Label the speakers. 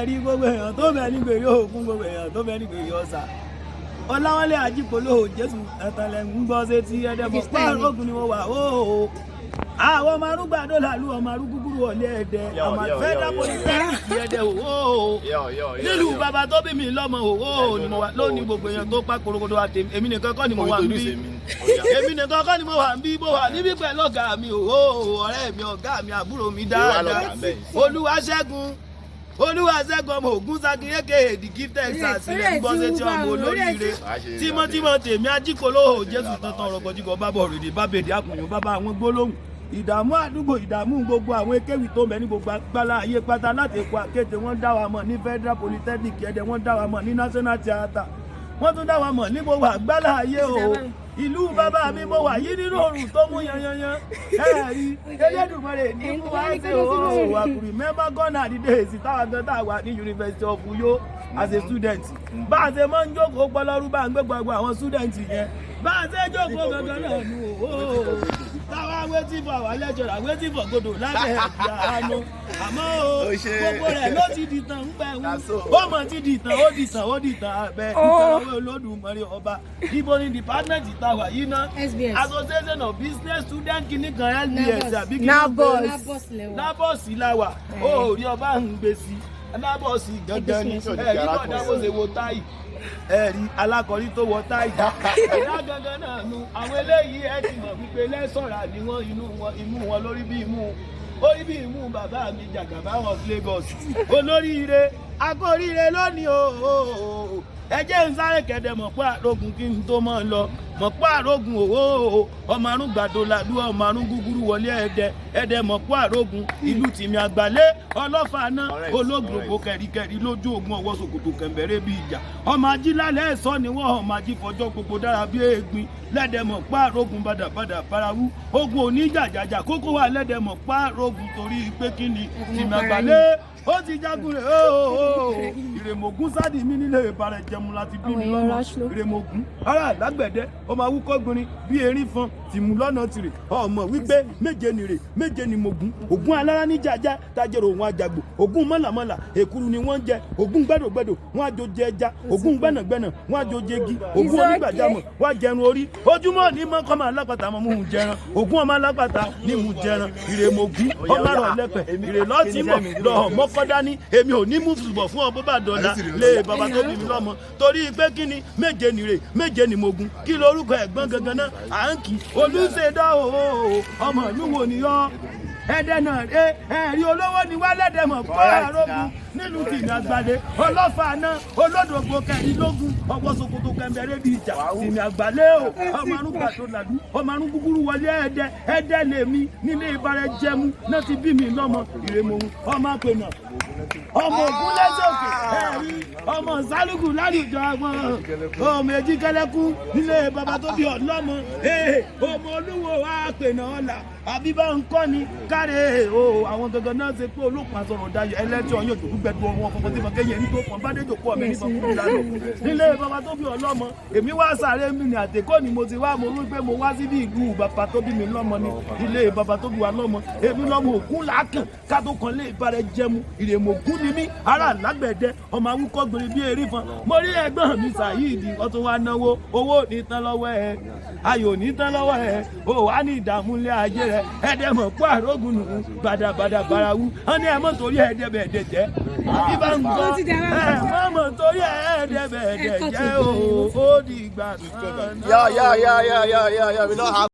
Speaker 1: Ẹ̀rí gbogbo èèyàn tó bẹ ní gbèrè òkun gbogbo èèyàn tó bẹ ní gbèrè ọ̀sà. Ọláwálé Ajipolowojesu ẹ̀tànlẹ̀ ń gbọ́ sí ti ẹ̀dẹ̀bọ̀ pàrógùn ni wọ́n wà óò. Àwọn ọmọ arúgbó àdólàlú ọmọ arúgbúgbúrú ọ̀lẹ́ ẹ̀dẹ̀ ọmọ fẹ́dà pọlítẹ́ẹ̀kì ẹ̀dẹ̀ òwò. Nílùú bàbá tó bí mi lọ́mọ òwò ni mo wà lónìí gbogbo èèyàn tó pa korogodo àti èmi nìkan kọ́ ni mo wà ń bí. Èmi nìkan kọ́ ni mo wà ń bí mo wà níbí pẹ̀lú ọ̀gá mi òwò ọ̀rẹ́ mi ọ̀gá mi àbúrò mi dáadáa. Olúwaṣẹ́gun ọmọ Ògúnsákin aka the gifted ṣàṣìlẹ̀ ń gbọ́ sétí ọmọ olóríire tímọ́tímọ́ tèmi Ajipolowojesu tuntun ọ̀rọ̀gọ́jígọ́ bábọ̀ òrèdè bábèdè àkùnrin bàbá àwọn gbólóhùn ìdààmú àdúgbò ìdààmú gbogbo àwọn ekéwì tó mẹ́ ní gbogbo agbálá ayé pátá láti Èkó Àkété wọ́n dá wa mọ̀ ní Federal Polytechnic Ẹdẹ wọ́n dá wa mọ̀ ní National Theatre wọ́n tún dá wa mọ̀ ní gbogbo agbálá ayé o ìlú bàbá mi mo wà yí nínú òrùn tó mú yanyanyan ẹ̀rí Elédùmarè ní mú wá sí o àkùrì mẹ́mbà gọ́nà àdídé èsì táwọn gan tá a wà ní University of Uyo as a student bá a ṣe máa ń jókòó pọlọ́rú bá ń gbé gbogbo àwọn student yẹn bá a ṣe jókòó gangan náà nù o táwa waiting for our lecturer waiting for Godò lábẹ́ ẹ̀dá àánú àmọ́ o gbogbo rẹ̀ ló ti dìtàn ń pẹ̀ wú ó mọ̀ ti dìtàn ó dìtàn abẹ́ ìtàn Olódùmarè ọba ibo ni department táwa yìí ná Association of Business Student kìnnìkan LBS àbí kìnnìkan nábọ̀sì làwà ó rí ọba ń gbé sí nábọ̀sì gangan ni ẹ̀rí bọ̀dá bó ṣe wo táì ẹ̀rí alákọ̀rí tó wọ táì ìdá gangan náà nu àwọn eléyìí ẹ ti mọ̀ wípé lẹ́sọ̀rà ni wọ́n imú wọn lórí bí imú bàbá mi Jàgàbá of Lagos olóríire akóríire lónìí o ẹ jẹ́ ń sáré kẹ̀dẹ̀ mọ̀ pé àrògùn kí n tó mọ̀ lọ mọ̀ pé àrògùn òwò ọmọ arún gbàdúràdú ọmọ arún gúgúrú wọlé ẹ̀dẹ̀ mọ̀ pé àrògùn ìlú tìmí àgbálẹ̀ ọlọ́fà náà olóògbògbò kẹ̀ríkẹ̀rí lójú ogun ọwọ́ ṣòkòtò kẹ̀mbẹ̀rẹ̀ bí ìjà ọmọ ajílálẹ̀ ẹ̀sọ́ ni wọ́n ọmọ ajífọjọ́ gbogbo dára bí ègbin lẹ́dẹ̀ mọ̀ pé àrògùn bàdàbàdà parawú ogun oníjàjàjà kókó wà lẹ́dẹ̀ mọ̀ pé àrògùn torí pé kí ni tìmí àgbálẹ̀ ó ti jagun rẹ̀ ooo ìrèmọ̀gún sáàdì mi nílé ìbàrẹ̀ jẹmu láti bí mi lọ́nà ìrèmọ̀gún ara lágbẹ̀dẹ ọmọ awúkọ́gbìnrin bí erin fọn tìmú lọ́nà tirẹ̀ ọmọ wípé méje nìrè méje ni Mògún Ògún alára ní jàjà tajẹrò òun àjàgbò Ògún mọ́làmọ́là èkuru ni wọ́n jẹ Ògún gbẹ́dọ̀gbẹ́dọ̀ wọ́n àjòjẹ ẹja Ògún gbẹ́nàgbẹ́nà wọ́n àjòjẹ igi Ògún onígbàjámọ̀ wọ́n àjẹrun orí ojúmọ́ ní mọ́kànmá alápàtà mọ́ mú jẹran Ògún ọmọ alápàtà ní mú jẹran ìrèmọ̀gún ọmọ àrọ̀ lẹ́pẹ̀ ìrèlọ́tì mọ̀ lọ́ọ̀ mọ́kọ́dá ní èmi ò ní múfù bọ̀ fún ọbọ̀ bá dọ̀la lé bàbá tó bí mi lọ́mọ torí pé kí ni méje nìrè méje ni Mògún kí lorúkọ ẹ̀gbọ́n gangan náà à ń kí Olúṣèdá ọmọ ìlú wo ni yọ ẹ̀dẹ̀ náà ẹ̀rí olówó ni wá lẹ́dẹ̀mọ̀ pọ́ àrògùn nílùú tìmí àgbàdé ọlọ́fà náà olódògbò kẹrìnlógún ọwọ́ ṣòkòtò kẹmbẹ̀rẹ̀ bí ìjà tìmí àgbàlẹ̀ o ọmọ arúgbà tó làdú ọmọ arún gúgúrú wọlé ẹ̀dẹ̀ lèmi nílé ìbàrẹ̀ jẹmu náà ti bí mi lọ́mọ ìrèmọ̀hún ọmọ àpènà ọmọ Ògún lẹ́sọ̀kè ẹ̀rí ọmọ sálùkù lálùjọ àwọn ọmọ èjì kẹlẹ́kù nílé bàbá tó bí ọlọ́mọ ọmọ olúwo àpènà ọ̀la àbíbá ńkọ́ ni káre o àwọn gangan náà ṣe pé olóòpá sọ̀rọ̀ dayọ̀ ẹlẹ́tì ọyọ́ òjòkú gbẹdú wọn fọfọ tí fọkẹ́ yẹn ní tó kàn bá dé jòkó ọmọ ẹni fọkùn ìlànà nílé bàbá tó bí ọlọ́mọ èmi wá sáré mi ní àtẹ̀kọ́ ni mo ti wá mo rí pé mo wá síbi ìlú bàbá tó bí mi lọ́mọ ni ilé bàbá tó bí wa lọ́mọ èmi lọ́mọ Ògún làákàn ká tó kan lé ìbàrẹ̀ jẹmu ìrèmọ̀gún ni mí ara lágbẹ̀dẹ ọmọ awúkọ́gbìnrin bí erí fan mo rí ẹ̀gbọ́n mi Sàyídì wọ́n tún wá náwó owó ní tán lọ́wọ́ ẹ ayò ní tán lọ́wọ́ ẹ ò wá ní ìdààmú ilé ayé rẹ ẹ̀dẹ̀ mọ̀ pọ́ àrógùn nù bàdàbàdà bàràwú wọ́n ní ẹ̀mọ́ torí ẹ̀ẹ́dẹ̀bẹ̀ẹ̀dẹ̀ jẹ́ ibà ń gbọ́ ẹ̀mọ́ torí ẹ̀ẹ́dẹ̀bẹ̀ẹ̀dẹ̀ jẹ́ ó di ìgbà kan náà.